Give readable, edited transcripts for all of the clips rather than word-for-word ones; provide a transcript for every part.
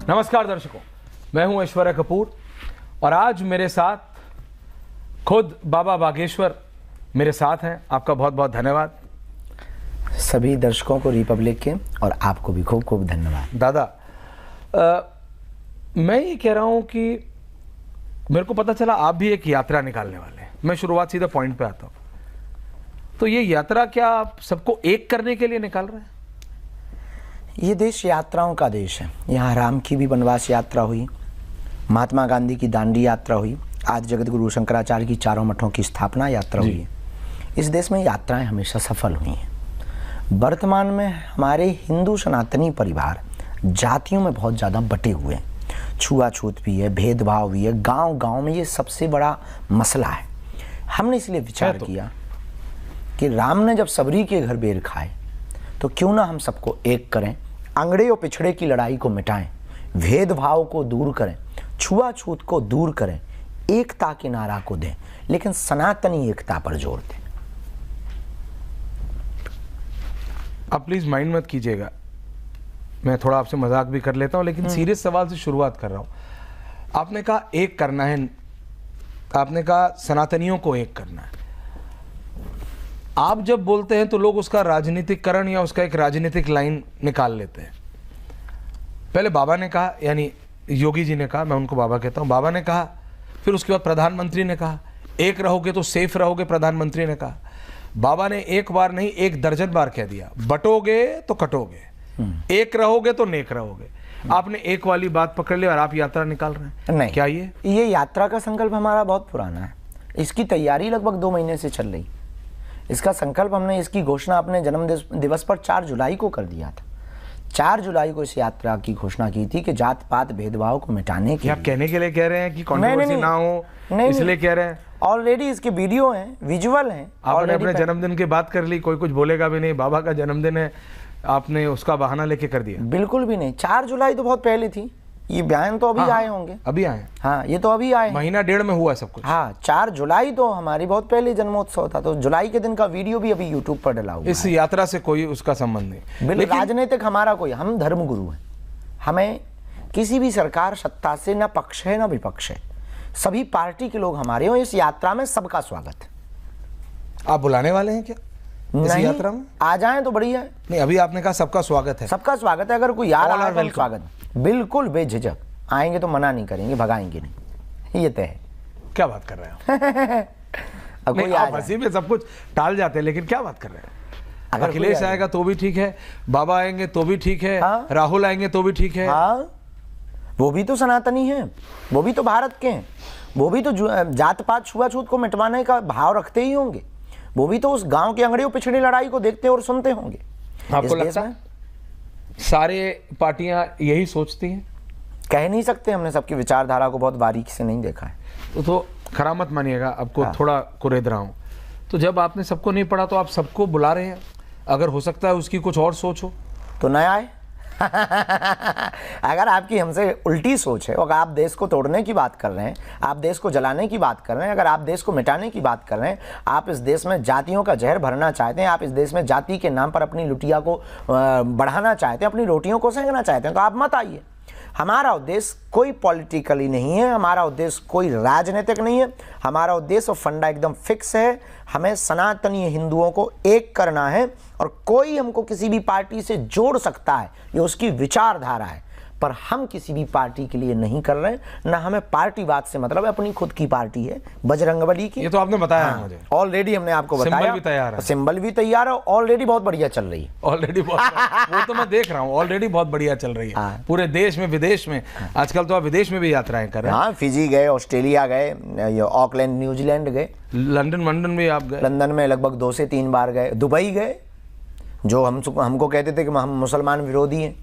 नमस्कार दर्शकों, मैं हूं ऐश्वर्या कपूर और आज मेरे साथ खुद बाबा बागेश्वर मेरे साथ हैं। आपका बहुत बहुत धन्यवाद। सभी दर्शकों को रिपब्लिक के और आपको भी खूब खूब धन्यवाद। दादा, मैं ये कह रहा हूं कि मेरे को पता चला आप भी एक यात्रा निकालने वाले हैं। मैं शुरुआत सीधा पॉइंट पे आता हूं। तो ये यात्रा क्या आप सबको एक करने के लिए निकाल रहे हैं? ये देश यात्राओं का देश है। यहाँ राम की भी वनवास यात्रा हुई, महात्मा गांधी की दांडी यात्रा हुई, आज जगत गुरु शंकराचार्य की चारों मठों की स्थापना यात्रा हुई है। इस देश में यात्राएं हमेशा सफल हुई हैं। वर्तमान में हमारे हिंदू सनातनी परिवार जातियों में बहुत ज़्यादा बटे हुए हैं। छुआछूत भी है, भेदभाव भी है, गांव गांव में ये सबसे बड़ा मसला है। हमने इसलिए विचार किया कि राम ने जब सबरी के घर बेर खाए तो क्यों ना हम सबको एक करें, अंगड़े और पिछड़े की लड़ाई को मिटाएं, भेदभाव को दूर करें, छुआछूत को दूर करें, एकता के नारा को दें, लेकिन सनातनी एकता पर जोर दें। आप प्लीज माइंड मत कीजिएगा, मैं थोड़ा आपसे मजाक भी कर लेता हूं, लेकिन सीरियस सवाल से शुरुआत कर रहा हूं। आपने कहा एक करना है, आपने कहा सनातनियों को एक करना है। आप जब बोलते हैं तो लोग उसका राजनीतिकरण या उसका एक राजनीतिक लाइन निकाल लेते हैं। पहले बाबा ने कहा, यानी योगी जी ने कहा, मैं उनको बाबा कहता हूं, बाबा ने कहा, फिर उसके बाद प्रधानमंत्री ने कहा एक रहोगे तो सेफ रहोगे। प्रधानमंत्री ने कहा, बाबा ने एक बार नहीं एक दर्जन बार कह दिया, बटोगे तो कटोगे, एक रहोगे तो नेक रहोगे। आपने एक वाली बात पकड़ ली और आप यात्रा निकाल रहे हैं। नहीं, क्या ये यात्रा का संकल्प हमारा बहुत पुराना है। इसकी तैयारी लगभग 2 महीने से चल रही। इसका संकल्प हमने, इसकी घोषणा अपने जन्म दिवस पर 4 जुलाई को कर दिया था। 4 जुलाई को इस यात्रा की घोषणा की थी कि जात पात भेदभाव को मिटाने के आप कहने के लिए कह रहे हैं कि कंट्रोवर्सी ना हो इसलिए कह रहे हैं? ऑलरेडी इसके वीडियो हैं, विजुअल हैं। आपने अपने जन्मदिन की बात कर ली, कोई कुछ बोलेगा भी नहीं, बाबा का जन्मदिन है, आपने उसका बहाना लेके कर दिया। बिल्कुल भी नहीं। 4 जुलाई तो बहुत पहले थी। ये बयान तो अभी आए होंगे। अभी आए? हाँ, ये तो अभी आए, महीना डेढ़ में हुआ सब कुछ। हाँ, 4 जुलाई तो हमारी बहुत पहले जन्मोत्सव था, तो जुलाई के दिन का वीडियो भी अभी यूट्यूब पर डला हुआ है। इस यात्रा से कोई उसका संबंध नहीं। बिल्कुल राजनीतिक हमारा कोई, हम धर्मगुरु हैं। हमें किसी भी सरकार सत्ता से ना पक्ष है ना विपक्ष है। सभी पार्टी के लोग हमारे हो। इस यात्रा में सबका स्वागत है। आप बुलाने वाले हैं क्या इस यात्रा में? आ जाएं तो बढ़िया है। नहीं, अभी आपने कहा सबका स्वागत है। सबका स्वागत है। अगर कोई यार आ रहा है, स्वागत बिल्कुल बेझिझक आएंगे, तो मना नहीं करेंगे, भगाएंगे नहीं। ये तय है। क्या बात कर रहे हैं नहीं, आप हंसी में सब कुछ टाल जाते हैं, लेकिन क्या बात कर रहे हैं? अगर अखिलेश आएगा तो भी ठीक है, बाबा आएंगे तो भी ठीक है, राहुल आएंगे तो भी ठीक है। हाँ, वो भी तो सनातनी है, वो भी तो भारत के हैं, वो भी तो जात पात छुआछूत को मिटवाने का भाव रखते ही होंगे। वो भी तो उस गांव के अंगड़े पिछड़ी लड़ाई को देखते और सुनते होंगे। आपको लगता है सारे पार्टियां यही सोचती हैं? कह नहीं सकते, हमने सबकी विचारधारा को बहुत बारीकी से नहीं देखा है। तो खरा मत मानिएगा, आपको थोड़ा कुरेद रहा हूं। तो जब आपने सबको नहीं पढ़ा तो आप सबको बुला रहे हैं, अगर हो सकता है उसकी कुछ और सोच हो तो न आए। अगर आपकी हमसे उल्टी सोच है, अगर आप देश को तोड़ने की बात कर रहे हैं, आप देश को जलाने की बात कर रहे हैं, अगर आप देश को मिटाने की बात कर रहे हैं, आप इस देश में जातियों का जहर भरना चाहते हैं, आप इस देश में जाति के नाम पर अपनी लुटिया को बढ़ाना चाहते हैं, अपनी रोटियों को सेंकना चाहते हैं, तो आप मत आइए। हमारा उद्देश्य कोई पॉलिटिकली नहीं है, हमारा उद्देश्य कोई राजनीतिक नहीं है। हमारा उद्देश्य और फंडा एकदम फिक्स है। हमें सनातनी हिंदुओं को एक करना है, और कोई हमको किसी भी पार्टी से जोड़ सकता है, ये उसकी विचारधारा है, पर हम किसी भी पार्टी के लिए नहीं कर रहे हैं। ना हमें पार्टीवाद से मतलब है, अपनी खुद की पार्टी है बजरंगबली की। ये तो आपने बताया मुझे। ऑलरेडी हमने आपको बताया, सिंबल भी तैयार है, सिंबल भी तैयार है, ऑलरेडी बहुत बढ़िया चल रही है। ऑलरेडी वो तो मैं देख रहा हूँ, ऑलरेडी बहुत बढ़िया चल रही है। पूरे देश में, विदेश में, आजकल तो आप विदेश में भी यात्राएं कर रहे हैं। हाँ, फिजी गए, ऑस्ट्रेलिया गए, ऑकलैंड न्यूजीलैंड गए, लंदन भी आप गए। लंदन में लगभग 2 से 3 बार गए, दुबई गए। जो हमको कहते थे कि हम मुसलमान विरोधी हैं,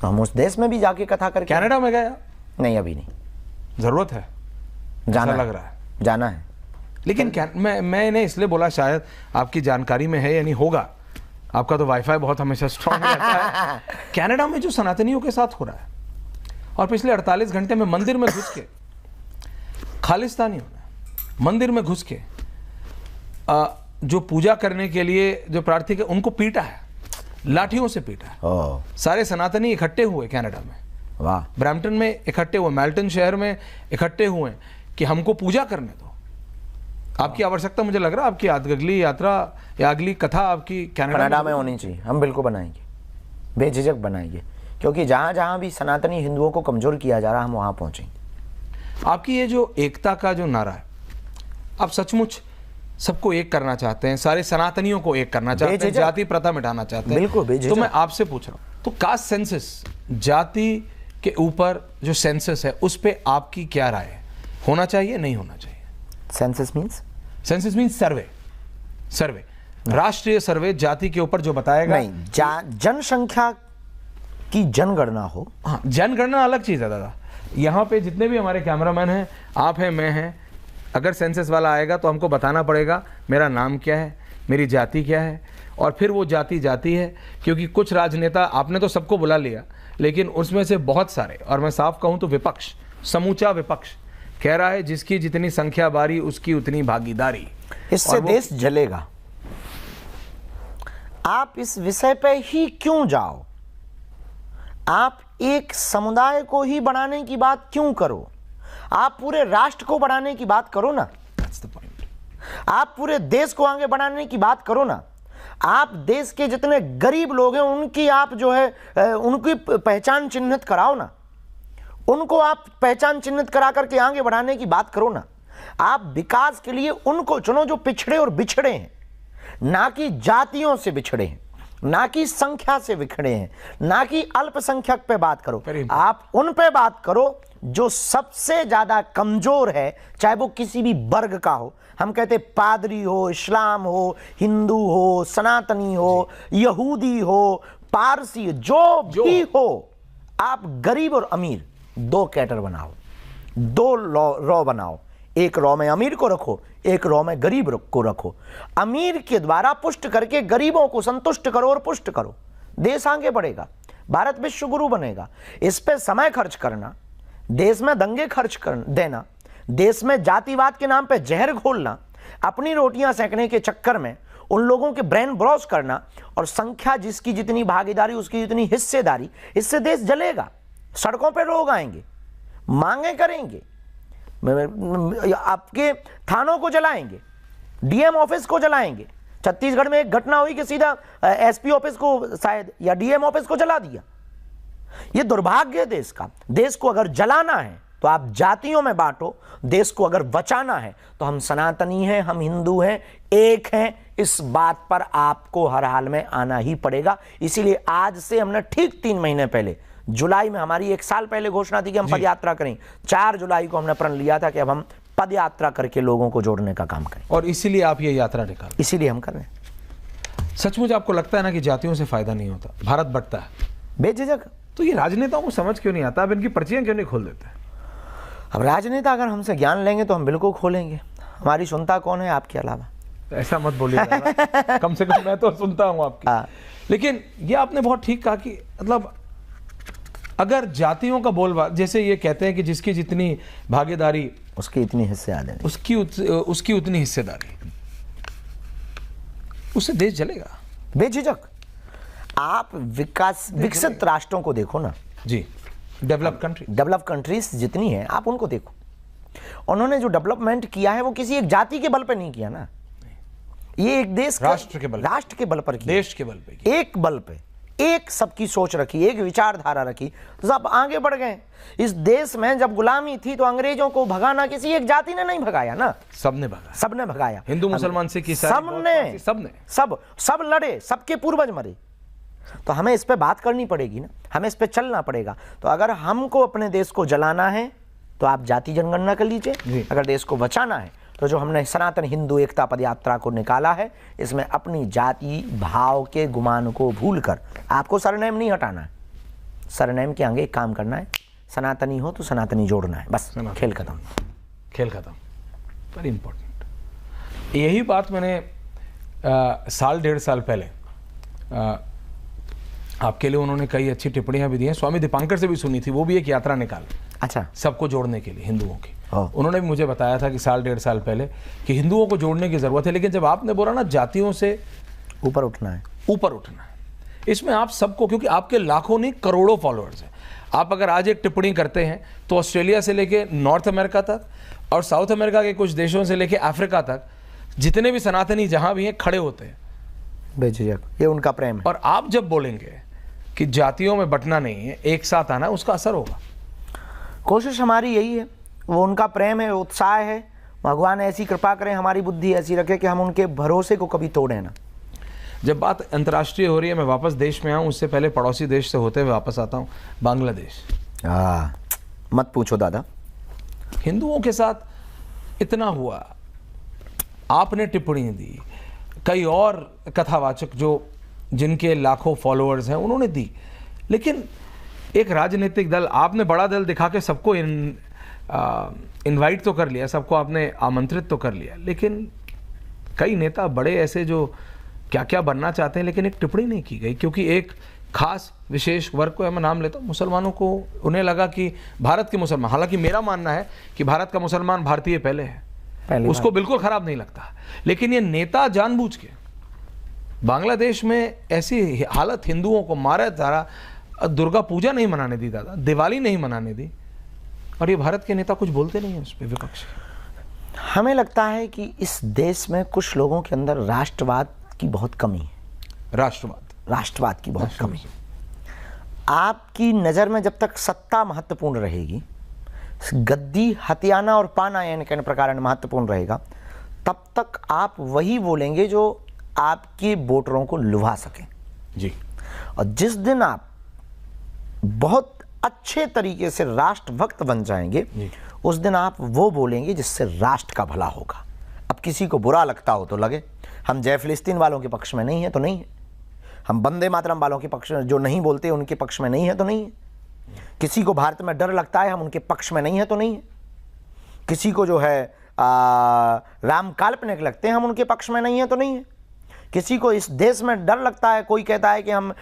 तो हम उस देश में भी जाके कथा करके। कनाडा में गए? नहीं, अभी नहीं। जरूरत है, जाना लग रहा है, जाना है। लेकिन मैंने इसलिए बोला, शायद आपकी जानकारी में है, यानी होगा, आपका तो वाईफाई बहुत हमेशा स्ट्रांग रहता है। कनाडा में जो सनातनियों के साथ हो रहा है, और पिछले 48 घंटे में मंदिर में घुस के, खालिस्तानियों ने मंदिर में घुस के जो पूजा करने के लिए जो प्रार्थी के, उनको पीटा है, लाठियों से पीटा है। सारे सनातनी इकट्ठे हुए कनाडा में, वाह। ब्रैम्पटन में इकट्ठे हुए, मेल्टन शहर में इकट्ठे हुए कि हमको पूजा करने दो। आपकी आवश्यकता, मुझे लग रहा है आपकी अगली यात्रा या अगली कथा आपकी कनाडा में होनी चाहिए। हम बिल्कुल बनाएंगे, बेझिझक बनाएंगे, क्योंकि जहाँ जहाँ भी सनातनी हिंदुओं को कमजोर किया जा रहा है हम वहाँ पहुँचेंगे। आपकी ये जो एकता का जो नारा है, आप सचमुच सबको एक करना चाहते हैं, सारे सनातनियों को एक करना चाहते हैं, जाति प्रथा मिटाना चाहते हैं। बिल्कुल बेझिझक। तो मैं आपसे पूछ रहा हूँ, तो कास्ट सेंसस, जाति के ऊपर जो सेंसस है उस पे आपकी क्या राय है? होना चाहिए, नहीं होना चाहिए? Census means? सेंसस मीन्स सर्वे, सर्वे, राष्ट्रीय सर्वे जाति के ऊपर जो बताएगा। नहीं, जनसंख्या की जनगणना हो। हाँ, जनगणना अलग चीज है दादा। यहाँ पे जितने भी हमारे कैमरामैन हैं, आप हैं, मैं हैं, अगर सेंसस वाला आएगा तो हमको बताना पड़ेगा मेरा नाम क्या है, मेरी जाति क्या है, और फिर वो जाति जाती है। क्योंकि कुछ राजनेता, आपने तो सबको बुला लिया, लेकिन उसमें से बहुत सारे, और मैं साफ कहूं तो विपक्ष, समूचा विपक्ष कह रहा है जिसकी जितनी संख्या बारी उसकी उतनी भागीदारी। इससे देश जलेगा। आप इस विषय पे ही क्यों जाओ? आप एक समुदाय को ही बढ़ाने की बात क्यों करो? आप पूरे राष्ट्र को बढ़ाने की बात करो ना। That's the point. आप पूरे देश को आगे बढ़ाने की बात करो ना। आप देश के जितने गरीब लोग हैं उनकी आप जो है उनकी पहचान चिन्हित कराओ ना। उनको आप पहचान चिन्हित करा करके आगे बढ़ाने की बात करो ना। आप विकास के लिए उनको चुनो जो पिछड़े और बिछड़े हैं, ना कि जातियों से बिछड़े हैं, ना कि संख्या से बिखड़े हैं, ना कि अल्पसंख्यक पे बात करो। आप उन पे बात करो जो सबसे ज्यादा कमजोर है, चाहे वो किसी भी वर्ग का हो। हम कहते पादरी हो, इस्लाम हो, हिंदू हो, सनातनी हो, यहूदी हो, पारसी, जो भी हो। आप गरीब और अमीर दो कैटर बनाओ, दो रॉ बनाओ। एक रॉ में अमीर को रखो, एक रॉ में गरीब को रखो। अमीर के द्वारा पुष्ट करके गरीबों को संतुष्ट करो और पुष्ट करो। देश आगे बढ़ेगा, भारत विश्व गुरु बनेगा। इस पे समय खर्च करना, देश में दंगे खर्च कर देना, देश में जातिवाद के नाम पे जहर घोलना, अपनी रोटियां सेकने के चक्कर में उन लोगों के ब्रेन ब्रॉश करना, और संख्या जिसकी जितनी भागीदारी उसकी जितनी हिस्सेदारी, इससे देश जलेगा। सड़कों पे लोग आएंगे, मांगे करेंगे, आपके थानों को जलाएंगे, डीएम ऑफिस को जलाएंगे। छत्तीसगढ़ में एक घटना हुई कि सीधा एसपी ऑफिस को शायद या डीएम ऑफिस को जला दिया। ये दुर्भाग्य है देश का। देश को अगर जलाना है तो आप जातियों में बांटो, देश को अगर बचाना है तो हम सनातनी हैं, हम हिंदू हैं, एक हैं। इस बात पर आपको हर हाल में आना ही पड़ेगा। इसीलिए आज से हमने ठीक 3 महीने पहले, जुलाई में हमारी 1 साल पहले घोषणा थी कि हम पदयात्रा करें। 4 जुलाई को हमने प्रण लिया था कि अब हम पदयात्रा करके लोगों को जोड़ने का काम करें, और इसीलिए आप ये यात्रा निकाल, इसीलिए हम कर रहे हैं। सचमुच आपको लगता है ना कि जातियों से फायदा नहीं होता, भारत बढ़ता है बेझिझक? तो ये राजनेताओं को समझ क्यों नहीं आता? अब इनकी पर्चियां क्यों नहीं खोल देते? अब राजनेता अगर हमसे ज्ञान लेंगे तो हम बिल्कुल खोलेंगे। हमारी सुनता कौन है आपके अलावा? ऐसा मत बोलिए कम से कम मैं तो सुनता हूं आपकी। लेकिन ये आपने बहुत ठीक कहा कि मतलब अगर जातियों का बोलबाला, जैसे ये कहते हैं कि जिसकी जितनी भागीदारी उसकी इतनी हिस्सेदारी, उसकी उतनी हिस्सेदारी, उससे देश जलेगा बेझिझक। आप विकसित राष्ट्रों को देखो ना जी, डेवलप कंट्रीज जितनी है आप उनको देखो। उन्होंने जो डेवलपमेंट किया है वो किसी एक जाति के बल पर नहीं किया ना। ये एक देश राष्ट्र के बल पर किया, देश के बल पे, एक बल पे, एक सबकी सोच रखी, एक विचारधारा रखी, तो सब आगे बढ़ गए। इस देश में जब गुलामी थी तो अंग्रेजों को भगाना किसी एक जाति ने नहीं भगाया ना, सबने भगाया। हिंदू मुसलमान सिख ईसाई सब लड़े, सबके पूर्वज मरे। तो हमें इस पे बात करनी पड़ेगी ना, हमें इस पे चलना पड़ेगा। तो अगर हमको अपने देश को जलाना है तो आप जाति जनगणना कर लीजिए, अगर देश को बचाना है तो जो हमने सनातन हिंदू एकता पदयात्रा को निकाला है, इसमें अपनी जाति भाव के गुमान को भूलकर आपको सरनेम नहीं हटाना है, सरनेम के आगे एक काम करना है, सनातनी हो तो सनातनी जोड़ना है, बस खेल खत्म। Very important. यही बात मैंने 1.5 साल पहले आपके लिए उन्होंने कई अच्छी टिप्पणियां भी दी हैं, स्वामी दीपांकर से भी सुनी थी। वो भी एक यात्रा निकाल, अच्छा, सबको जोड़ने के लिए हिंदुओं की। उन्होंने भी मुझे बताया था कि 1.5 साल पहले कि हिंदुओं को जोड़ने की जरूरत है। लेकिन जब आपने बोला ना जातियों से ऊपर उठना है, इसमें आप सबको, क्योंकि आपके लाखों नहीं करोड़ों फॉलोअर्स हैं, आप अगर आज एक टिप्पणी करते हैं तो ऑस्ट्रेलिया से लेके नॉर्थ अमेरिका तक और साउथ अमेरिका के कुछ देशों से लेके अफ्रीका तक जितने भी सनातनी जहां भी हैं खड़े होते हैं बेझिझक, ये उनका प्रेम है। और आप जब बोलेंगे कि जातियों में बंटना नहीं है, एक साथ आना, उसका असर होगा। कोशिश हमारी यही है, वो उनका प्रेम है, उत्साह है। भगवान ऐसी कृपा करें, हमारी बुद्धि ऐसी रखे कि हम उनके भरोसे को कभी तोड़े ना। जब बात अंतर्राष्ट्रीय हो रही है, मैं वापस देश में आऊँ उससे पहले पड़ोसी देश से होते हुए वापस आता हूँ बांग्लादेश। मत पूछो दादा, हिंदुओं के साथ इतना हुआ, आपने टिप्पणी दी, कई और कथावाचक जो जिनके लाखों फॉलोअर्स हैं उन्होंने दी, लेकिन एक राजनीतिक दल, आपने बड़ा दल दिखा के सबको इनवाइट तो कर लिया, सबको आपने आमंत्रित तो कर लिया, लेकिन कई नेता बड़े ऐसे जो क्या क्या बनना चाहते हैं, लेकिन एक टिप्पणी नहीं की गई, क्योंकि एक खास विशेष वर्ग को मैं नाम लेता हूँ, मुसलमानों को, उन्हें लगा कि भारत के मुसलमान, हालांकि मेरा मानना है कि भारत का मुसलमान भारतीय पहले है, उसको बिल्कुल खराब नहीं लगता, लेकिन ये नेता जानबूझ के बांग्लादेश में ऐसी हालत, हिंदुओं को मारा जा रहा, दुर्गा पूजा नहीं मनाने दी दादा, दिवाली नहीं मनाने दी, और ये भारत के नेता कुछ बोलते नहीं है उस पर, विपक्ष। हमें लगता है कि इस देश में कुछ लोगों के अंदर राष्ट्रवाद की बहुत कमी है। राष्ट्रवाद की बहुत कमी। आपकी नज़र में जब तक सत्ता महत्वपूर्ण रहेगी, गद्दी हथियाना और पाना यानी कहने प्रकार महत्वपूर्ण रहेगा, तब तक आप वही बोलेंगे जो आपके वोटरों को लुभा सकें जी। और जिस दिन आप बहुत अच्छे तरीके से राष्ट्रभक्त बन जाएंगे, उस दिन आप वो बोलेंगे जिससे राष्ट्र का भला होगा। अब किसी को बुरा लगता हो तो लगे, हम जय फिलिस्तीन वालों के पक्ष में नहीं है तो नहीं है, हम वंदे मातरम वालों के पक्ष में जो नहीं बोलते उनके पक्ष में नहीं है तो नहीं है, किसी को भारत में डर लगता है हम उनके पक्ष में नहीं है तो नहीं है, किसी को जो है राम काल्पनिक लगते हैं हम उनके पक्ष में नहीं है तो नहीं है, किसी को इस देश में डर लगता है, कोई कहता है कि हम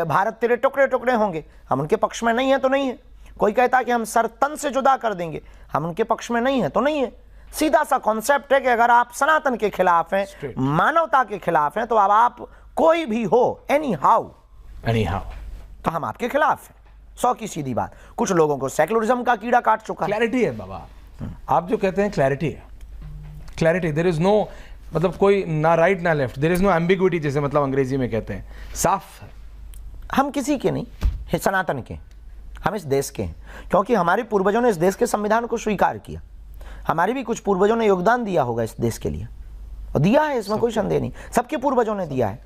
भारत तेरे टुकड़े टुकड़े होंगे, हम उनके पक्ष में नहीं है तो नहीं है, कोई कहता है कि हम सर तन से जुदा कर देंगे, हम उनके पक्ष में नहीं है तो नहीं है। सीधा सा कॉन्सेप्ट है कि अगर आप सनातन के खिलाफ हैं, मानवता के खिलाफ हैं, तो अब आप कोई भी हो, एनी हाउ तो हम आपके खिलाफ हैं। 100 की सीधी बात। कुछ लोगों को सेकुलरिज्म का कीड़ा काट चुका है। क्लैरिटी है बाबा, आप जो कहते हैं क्लैरिटी है, क्लैरिटी, देयर इज नो, मतलब कोई ना राइट ना left, there is no ambiguity, जैसे मतलब अंग्रेजी में कहते हैं, साफ है। हम किसी के नहीं, सनातन के, हम इस देश के हैं, क्योंकि हमारे पूर्वजों ने इस देश के संविधान को स्वीकार किया, हमारे भी कुछ पूर्वजों ने योगदान दिया होगा इस देश के लिए, और दिया है, इसमें कोई संदेह नहीं, सबके पूर्वजों ने दिया है।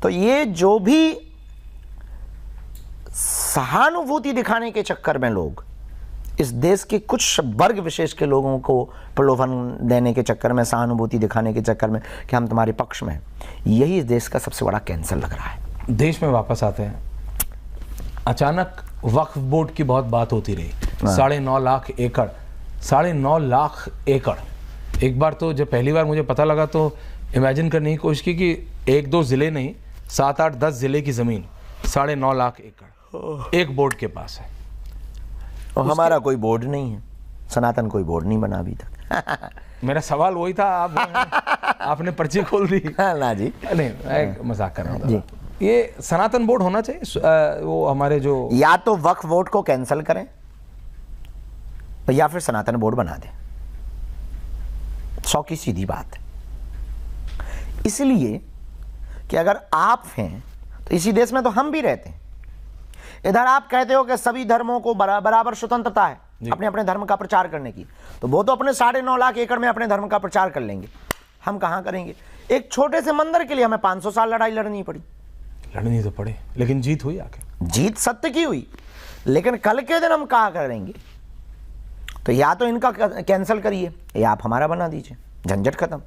तो ये जो भी सहानुभूति दिखाने के चक्कर में लोग इस देश के कुछ वर्ग विशेष के लोगों को प्रलोभन देने के चक्कर में, सहानुभूति दिखाने के चक्कर में कि हम तुम्हारे पक्ष में हैं, यही इस देश का सबसे बड़ा कैंसर लग रहा है। देश में वापस आते हैं, अचानक वक्फ बोर्ड की बहुत बात होती रही, 9.5 लाख एकड़, 9.5 लाख एकड़। एक बार तो जब पहली बार मुझे पता लगा तो इमेजिन करने की कोशिश की कि 1-2 जिले नहीं, 7-8-10 जिले की जमीन 9.5 लाख एकड़ एक बोर्ड के पास है। और हमारा कोई बोर्ड नहीं है, सनातन कोई बोर्ड नहीं बना अभी तक। मेरा सवाल वही था, आपने पर्ची खोल दी। ना जी, नहीं, मैं मजाक कर रहा हूँ। ये सनातन बोर्ड होना चाहिए, वो हमारे जो, या तो वक्फ बोर्ड को कैंसिल करें या फिर सनातन बोर्ड बना दें। 100 की सीधी बात है। इसलिए कि अगर आप हैं तो इसी देश में तो हम भी रहते हैं। इधर आप कहते हो कि सभी धर्मों को बराबर स्वतंत्रता है अपने अपने धर्म का प्रचार करने की, तो वो तो अपने 9.5 लाख एकड़ में अपने धर्म का प्रचार कर लेंगे, हम कहां करेंगे? एक छोटे से मंदिर के लिए हमें 500 साल लड़ाई लड़नी पड़ी। लड़नी तो पड़े, लेकिन जीत हुई आके। जीत सत्य की हुई, लेकिन कल के दिन हम कहा करेंगे? तो या तो इनका कैंसिल करिए या आप हमारा बना दीजिए, झंझट खत्म।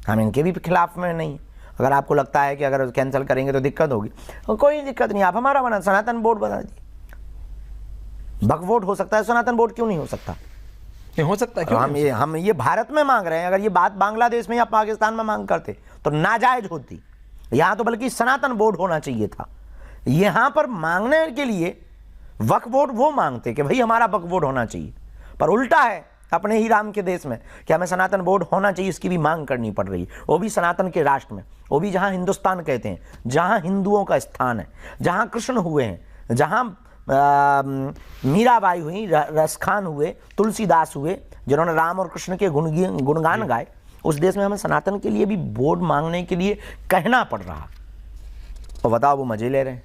हम इनके भी खिलाफ में नहीं। अगर आपको लगता है कि अगर कैंसिल करेंगे तो दिक्कत होगी, तो कोई दिक्कत नहीं, आप हमारा बना, सनातन बोर्ड बना दीजिए। वक्फ बोर्ड हो सकता है, सनातन बोर्ड क्यों नहीं हो सकता? नहीं हो सकता क्यों? हम ये भारत में मांग रहे हैं। अगर ये बात बांग्लादेश में या पाकिस्तान में मांग करते तो नाजायज होती। यहाँ तो बल्कि सनातन बोर्ड होना चाहिए था। यहाँ पर मांगने के लिए वक्फ बोर्ड वो मांगते कि भाई हमारा वक्फ बोर्ड होना चाहिए, पर उल्टा है अपने ही राम के देश में कि हमें सनातन बोर्ड होना चाहिए, इसकी भी मांग करनी पड़ रही है। वो भी सनातन के राष्ट्र में, वो भी जहाँ हिंदुस्तान कहते हैं, जहाँ हिंदुओं का स्थान है, जहाँ कृष्ण हुए हैं, जहाँ मीराबाई हुई, रसखान हुए, तुलसीदास हुए, जिन्होंने राम और कृष्ण के गुणगान गाए, उस देश में हमें सनातन के लिए भी बोर्ड मांगने के लिए कहना पड़ रहा। और बताओ वो मजे ले रहे हैं।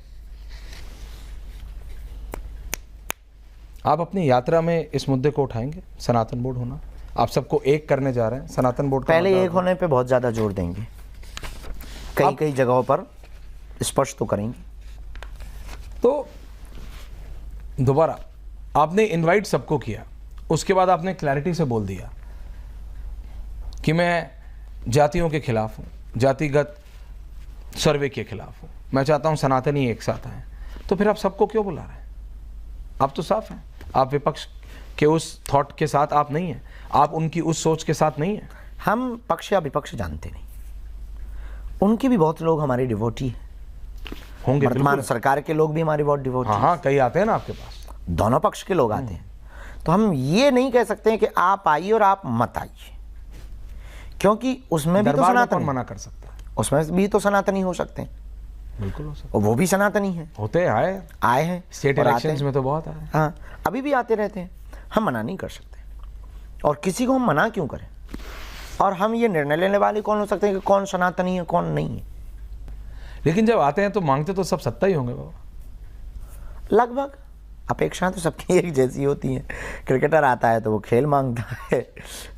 आप अपनी यात्रा में इस मुद्दे को उठाएंगे, सनातन बोर्ड होना? आप सबको एक करने जा रहे हैं, सनातन बोर्ड पहले एक होने पे बहुत ज़्यादा जोर देंगे, कई कई जगहों पर स्पष्ट तो करेंगे। तो दोबारा आपने इनवाइट सबको किया, उसके बाद आपने क्लैरिटी से बोल दिया कि मैं जातियों के खिलाफ हूँ, जातिगत सर्वे के खिलाफ हूँ, मैं चाहता हूँ सनातनी एक साथ आए। तो फिर आप सबको क्यों बुला रहे हैं? आप तो साफ हैं, आप विपक्ष के उस थॉट के साथ आप नहीं हैं, आप उनकी उस सोच के साथ नहीं हैं। हम पक्ष या विपक्ष जानते नहीं, उनके भी बहुत लोग हमारे डिवोटी हैं होंगे, वर्तमान सरकार के लोग भी हमारे बहुत डिवोटी। हाँ, कई आते हैं ना आपके पास, दोनों पक्ष के लोग आते हैं। तो हम ये नहीं कह सकते हैं कि आप आइए और आप मत आइए, क्योंकि उसमें भी तो सनातन मना कर सकता है, उसमें भी तो सनातनी हो सकते हैं। बिल्कुल हो सकता और वो भी सनातनी है, होते आए हैं स्टेट इलेक्शंस में तो बहुत आए। हाँ, अभी भी आते रहते हैं। हम मना नहीं कर सकते, और किसी को हम मना क्यों करें? और हम ये निर्णय लेने वाले कौन हो सकते हैं कि कौन सनातनी है कौन नहीं है? लेकिन जब आते हैं तो मांगते तो सब सत्ता ही होंगे बाबा। लगभग अपेक्षाएं तो सबकी एक जैसी होती हैं। क्रिकेटर आता है तो वो खेल मांगता है,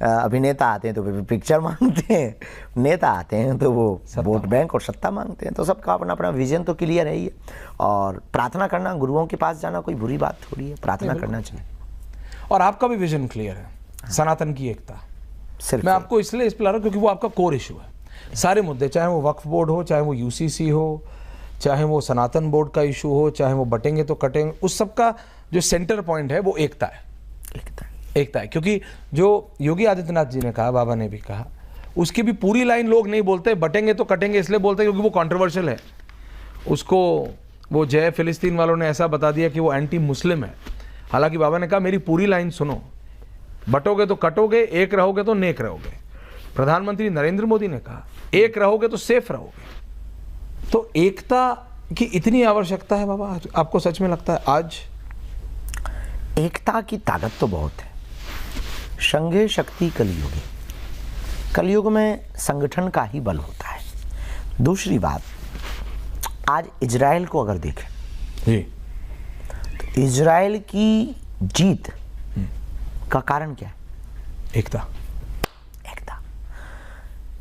अभिनेता आते हैं तो वो पिक्चर मांगते हैं, नेता आते हैं तो वो वोट बैंक और सत्ता मांगते हैं। तो सबका अपना अपना विजन तो क्लियर है ही है। और प्रार्थना करना, गुरुओं के पास जाना कोई बुरी बात थोड़ी है, प्रार्थना करना चाहिए। और आपका भी विजन क्लियर है, सनातन की एकता। सिर्फ मैं आपको इसलिए इस पर ला रहा हूँ क्योंकि वो आपका कोर इशू है। सारे मुद्दे, चाहे वो वक्फ बोर्ड हो, चाहे वो यूसीसी हो, चाहे वो सनातन बोर्ड का इशू हो, चाहे वो बटेंगे तो कटेंगे, उस सब का जो सेंटर पॉइंट है वो एकता है। एकता है, क्योंकि जो योगी आदित्यनाथ जी ने कहा, बाबा ने भी कहा, उसकी भी पूरी लाइन लोग नहीं बोलते, बटेंगे तो कटेंगे इसलिए बोलते हैं क्योंकि वो कंट्रोवर्शियल है। उसको वो जय फिलिस्तीन वालों ने ऐसा बता दिया कि वो एंटी मुस्लिम है। हालांकि बाबा ने कहा मेरी पूरी लाइन सुनो, बटोगे तो कटोगे, एक रहोगे तो नेक रहोगे। प्रधानमंत्री नरेंद्र मोदी ने कहा एक रहोगे तो सेफ रहोगे। तो एकता की इतनी आवश्यकता है बाबा, आपको सच में लगता है आज? एकता की ताकत तो बहुत है। संघे शक्ति कलयुगी, कलयुग में संगठन का ही बल होता है। दूसरी बात, आज इजराइल को अगर देखें जी, तो इजराइल की जीत का कारण क्या है? एकता।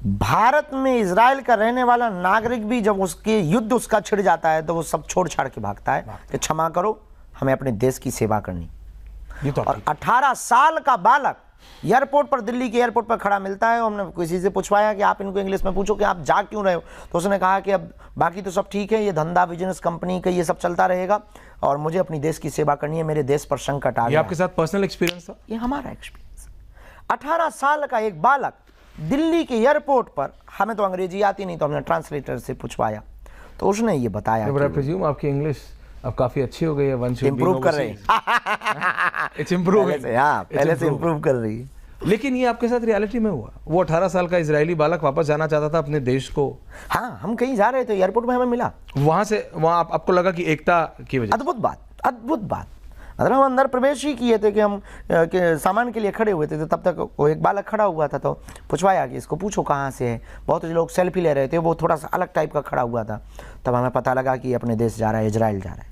भारत में इजराइल का रहने वाला नागरिक भी जब उसके युद्ध उसका छिड़ जाता है तो वो सब छोड़ छाड़ के भागता है कि क्षमा करो, हमें अपने देश की सेवा करनी। ये तो और 18 साल का बालक एयरपोर्ट पर, दिल्ली के एयरपोर्ट पर खड़ा मिलता है। हमने किसी से पूछवाया कि आप इनको इंग्लिश में पूछो कि आप जा क्यों रहे हो, तो उसने कहा कि अब बाकी तो सब ठीक है, ये धंधा बिजनेस कंपनी का ये सब चलता रहेगा और मुझे अपनी देश की सेवा करनी है, मेरे देश पर संकट आ गया। ये आपके साथ पर्सनल एक्सपीरियंस था? ये हमारा एक्सपीरियंस। 18 साल का एक बालक दिल्ली के एयरपोर्ट पर, हमें तो अंग्रेजी आती नहीं तो हमने ट्रांसलेटर से पूछवाया, तो उसने ये बताया आई प्रेज्यूम आपकी इंग्लिश अब काफी अच्छी हो गई है, वंश इम्प्रूव कर रही है। इट्स इम्प्रूविंग, पहले से इम्प्रूव कर रही है। लेकिन ये आपके साथ रियलिटी में हुआ? वो 18 साल का इजरायली बालक वापस जाना चाहता था अपने देश को। हाँ, हम कहीं जा रहे थे, एयरपोर्ट में हमें मिला, वहाँ आपको लगा कि एकता की वजह? अद्भुत बात। मतलब हम अंदर प्रवेश ही किए थे कि हम सामान के लिए खड़े हुए थे, तो तब तक वो एक बालक खड़ा हुआ था, तो पूछवाया कि इसको पूछो कहाँ से है। बहुत लोग सेल्फी ले रहे थे, वो थोड़ा सा अलग टाइप का खड़ा हुआ था, तब हमें पता लगा कि अपने देश जा रहा है, इजराइल जा रहा है।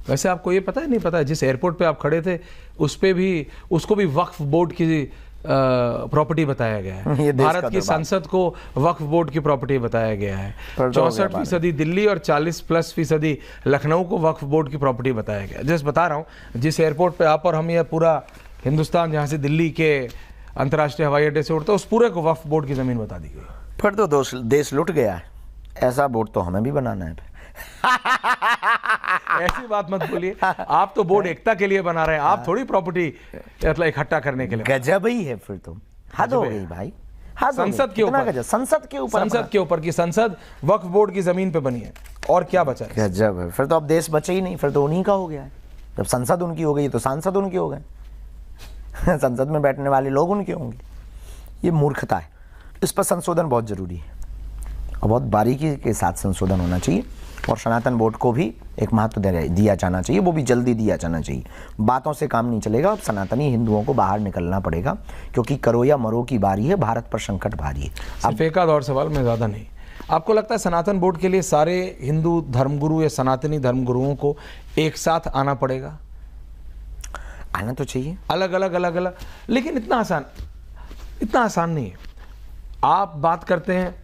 वैसे आपको ये पता है नहीं पता है, जिस एयरपोर्ट पे आप खड़े थे उस पे भी, उसको भी वक्फ बोर्ड की प्रॉपर्टी बताया गया है। भारत की संसद को वक्फ बोर्ड की प्रॉपर्टी बताया गया है। 64% दिल्ली और 40+% लखनऊ को वक्फ बोर्ड की प्रॉपर्टी बताया गया है। जस्ट बता रहा हूँ, जिस एयरपोर्ट पे आप और हम, ये पूरा हिंदुस्तान जहाँ से दिल्ली के अंतर्राष्ट्रीय हवाई अड्डे से उड़ता है, उस पूरे को वक्फ बोर्ड की जमीन बता दी गई। फिर तो देश लुट गया है। ऐसा बोर्ड तो हमें भी बनाना है। ऐसी बात मत बोलिए, आप तो बोर्ड एकता के लिए बना रहे हैं, आप थोड़ी प्रॉपर्टी मतलब इकट्ठा करने के लिए। गजब ही है फिर तो, हद हो गई भाई। संसद के ऊपर, संसद के ऊपर की संसद वक्फ बोर्ड की जमीन पे बनी है, और क्या बचा है? गजब है। फिर तो अब देश बचे ही नहीं, फिर तो उन्हीं का हो गया है। जब संसद उनकी हो गई तो सांसद उनके हो गए। संसद में बैठने वाले लोग उनके होंगे। ये मूर्खता है। इस पर संशोधन बहुत जरूरी है और बहुत बारीकी के साथ संशोधन होना चाहिए और सनातन बोर्ड को भी एक महत्व दिया जाना चाहिए, वो भी जल्दी दिया जाना चाहिए। बातों से काम नहीं चलेगा। अब सनातनी हिंदुओं को बाहर निकलना पड़ेगा, क्योंकि करो या मरो की बारी है, भारत पर संकट भारी है। सिर्फ एक आध और सवाल, मैं ज़्यादा नहीं। आपको लगता है सनातन बोर्ड के लिए सारे हिंदू धर्मगुरु या सनातनी धर्मगुरुओं को एक साथ आना पड़ेगा? आना तो चाहिए, अलग अलग, लेकिन इतना आसान नहीं है। आप बात करते हैं,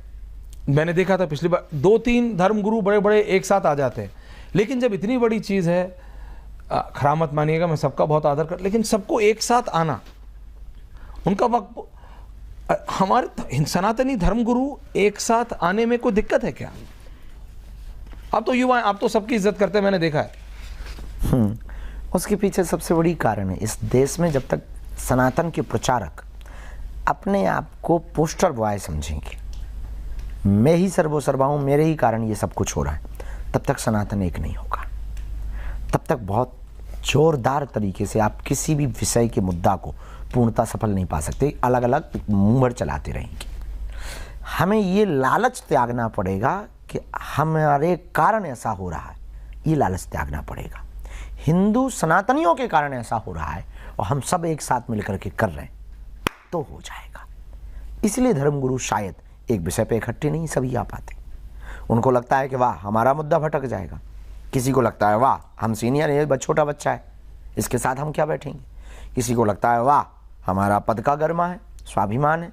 मैंने देखा था पिछली बार 2-3 धर्मगुरु बड़े बड़े एक साथ आ जाते हैं, लेकिन जब इतनी बड़ी चीज़ है, खरा मत मानिएगा, मैं सबका बहुत आदर कर, लेकिन सबको एक साथ आना, उनका वक्त, हमारे सनातनी धर्मगुरु एक साथ आने में कोई दिक्कत है क्या? आप तो युवा हैं, आप तो सबकी इज्जत करते हैं, मैंने देखा है। उसके पीछे सबसे बड़ी कारण है, इस देश में जब तक सनातन के प्रचारक अपने आप को पोस्टर बॉय समझेंगे, मैं ही सर्वोसर्वा हूं, मेरे ही कारण ये सब कुछ हो रहा है, तब तक सनातन एक नहीं होगा। तब तक बहुत जोरदार तरीके से आप किसी भी विषय के मुद्दा को पूर्णता सफल नहीं पा सकते, अलग अलग मुंह भर चलाते रहेंगे। हमें ये लालच त्यागना पड़ेगा कि हमारे कारण ऐसा हो रहा है, ये लालच त्यागना पड़ेगा। हिंदू सनातनियों के कारण ऐसा हो रहा है और हम सब एक साथ मिलकर के कर रहे हैं तो हो जाएगा। इसलिए धर्मगुरु शायद एक विषय पे इकट्ठे नहीं सभी आ पाते। उनको लगता है कि वाह हमारा मुद्दा भटक जाएगा, किसी को लगता है वाह हम सीनियर है, छोटा बच्चा है, इसके साथ हम क्या बैठेंगे, किसी को लगता है वाह हमारा पद का गर्मा है, स्वाभिमान है।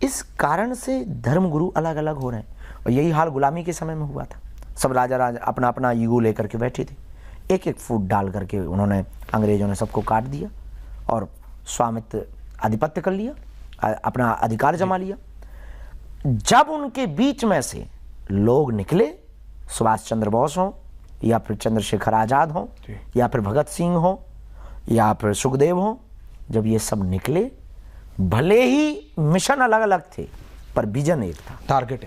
इस कारण से धर्मगुरु अलग अलग हो रहे हैं और यही हाल गुलामी के समय में हुआ था। सब राजा अपना अपना ईगो लेकर के बैठे थे, एक एक फूट डाल करके उन्होंने, अंग्रेजों ने सबको काट दिया और स्वामित्व आधिपत्य कर लिया, अपना अधिकार जमा लिया। जब उनके बीच में से लोग निकले, सुभाष चंद्र बोस हो या फिर चंद्रशेखर आजाद हो या फिर भगत सिंह हो या फिर सुखदेव हो, जब ये सब निकले, भले ही मिशन अलग अलग थे पर विजन एक था, टारगेट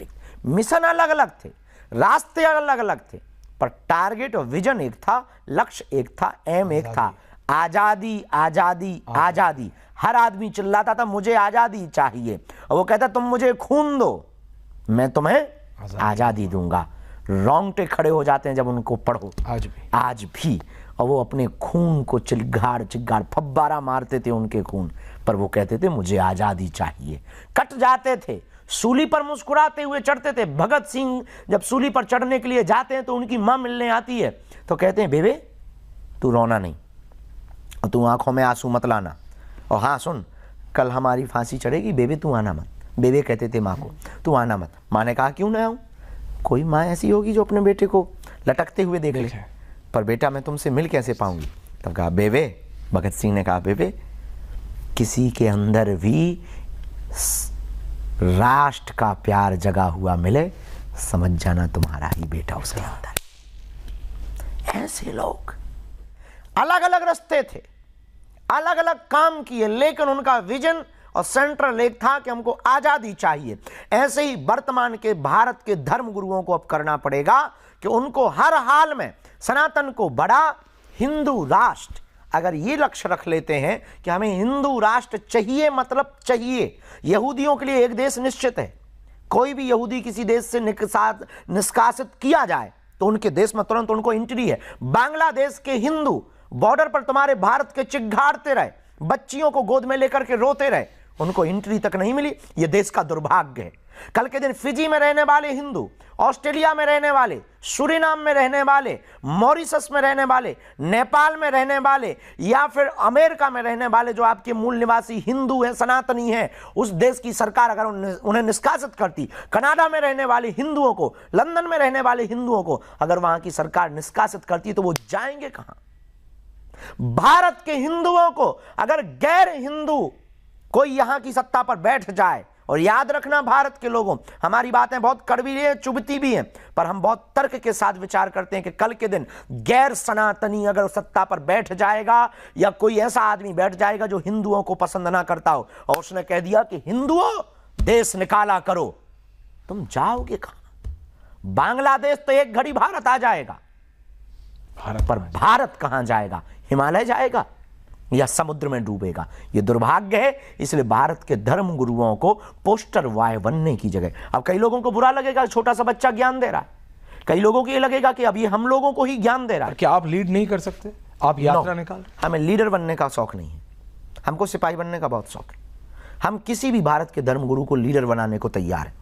एक। मिशन अलग अलग थे, रास्ते अलग अलग थे, पर टारगेट और विजन एक था, लक्ष्य एक था, एम एक था, आजादी आजादी आजादी। हर आदमी चिल्लाता था मुझे आजादी चाहिए और वो कहता तुम मुझे खून दो मैं तुम्हें आजादी दूंगा। रोंगटे खड़े हो जाते हैं जब उनको पढ़ो, आज भी। और वो अपने खून को चिगाड़ फब्बारा मारते थे उनके खून पर, वो कहते थे मुझे आजादी चाहिए। कट जाते थे, सूली पर मुस्कुराते हुए चढ़ते थे। भगत सिंह जब सूली पर चढ़ने के लिए जाते हैं तो उनकी मां मिलने आती है तो कहते हैं बेबे तू रोना नहीं और तू आंखों में आंसू मत लाना, और हाँ सुन कल हमारी फांसी चढ़ेगी, बेबे तू आना मत। बेबे कहते थे माँ को तू आना मत। माँ ने कहा क्यों ना आऊं, कोई माँ ऐसी होगी जो अपने बेटे को लटकते हुए देख ले, पर बेटा मैं तुमसे मिल कैसे पाऊंगी। तब कहा बेबे, भगत सिंह ने कहा बेबे किसी के अंदर भी राष्ट्र का प्यार जगा हुआ मिले, समझ जाना तुम्हारा ही बेटा उसके अंदर। ऐसे लोग अलग अलग रास्ते थे, अलग अलग काम किए, लेकिन उनका विजन और सेंट्रल एक था कि हमको आजादी चाहिए। ऐसे ही वर्तमान के भारत के धर्म गुरुओं को अब करना पड़ेगा कि उनको हर हाल में सनातन को बड़ा हिंदू राष्ट्र, अगर ये लक्ष्य रख लेते हैं कि हमें हिंदू राष्ट्र चाहिए, मतलब चाहिए। यहूदियों के लिए एक देश निश्चित है, कोई भी यहूदी किसी देश से निष्कासित किया जाए तो उनके देश में तुरंत उनको एंट्री है। बांग्लादेश के हिंदू बॉर्डर पर तुम्हारे भारत के चिघाड़ते रहे, बच्चियों को गोद में लेकर के रोते रहे, उनको एंट्री तक नहीं मिली। यह देश का दुर्भाग्य है। कल के दिन फिजी में रहने वाले हिंदू, ऑस्ट्रेलिया में रहने वाले, सूरीनाम में रहने वाले, मॉरिशस में रहने वाले, नेपाल में रहने वाले या फिर अमेरिका में रहने वाले जो आपके मूल निवासी हिंदू हैं, सनातनी हैं, उस देश की सरकार अगर उन्हें निष्कासित करती, कनाडा में रहने वाले हिंदुओं को, लंदन में रहने वाले हिंदुओं को अगर वहां की सरकार निष्कासित करती तो वो जाएंगे कहां? भारत के हिंदुओं को अगर गैर हिंदू कोई यहां की सत्ता पर बैठ जाए, और याद रखना भारत के लोगों, हमारी बातें बहुत कड़वी हैं, चुभती भी हैं, पर हम बहुत तर्क के साथ विचार करते हैं कि कल के दिन गैर सनातनी अगर सत्ता पर बैठ जाएगा या कोई ऐसा आदमी बैठ जाएगा जो हिंदुओं को पसंद ना करता हो और उसने कह दिया कि हिंदुओं देश निकाला करो, तुम जाओगे कहां? बांग्लादेश तो एक घड़ी भारत आ जाएगा, पर भारत कहां जाएगा? हिमालय जाएगा? या समुद्र में डूबेगा। ये दुर्भाग्य है। इसलिए भारत के धर्म गुरुओं को पोस्टर बॉय बनने की जगह, अब कई लोगों को बुरा लगेगा छोटा सा बच्चा ज्ञान दे रहा है, कई लोगों को ये लगेगा कि अब ये हम लोगों को ही ज्ञान दे रहा है। क्या आप लीड नहीं कर सकते? आप यात्रा निकाल। हमें लीडर बनने का शौक नहीं है, हमको सिपाही बनने का बहुत शौक है। हम किसी भी भारत के धर्मगुरु को लीडर बनाने को तैयार है,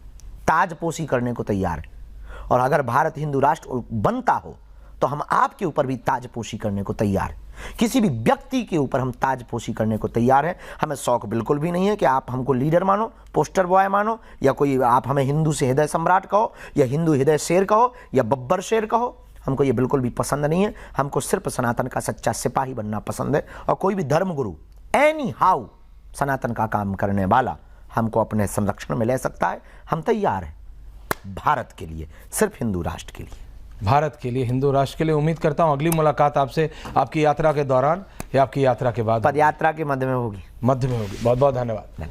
ताजपोशी करने को तैयार है। और अगर भारत हिंदू राष्ट्र बनता हो तो हम आपके ऊपर भी ताजपोशी करने को तैयार है। किसी भी व्यक्ति के ऊपर हम ताजपोशी करने को तैयार हैं। हमें शौक बिल्कुल भी नहीं है कि आप हमको लीडर मानो, पोस्टर बॉय मानो, या कोई आप हमें हिंदू से हृदय सम्राट कहो, या हिंदू हृदय शेर कहो, या बब्बर शेर कहो। हमको ये बिल्कुल भी पसंद नहीं है। हमको सिर्फ सनातन का सच्चा सिपाही बनना पसंद है। और कोई भी धर्मगुरु एनी हाउ सनातन का काम करने वाला हमको अपने संरक्षण में ले सकता है। हम तैयार हैं भारत के लिए, सिर्फ हिंदू राष्ट्र के लिए, भारत के लिए, हिंदू राष्ट्र के लिए। उम्मीद करता हूं अगली मुलाकात आपसे आपकी यात्रा के दौरान या आपकी यात्रा के बाद, पदयात्रा के मध्य में होगी। बहुत बहुत धन्यवाद।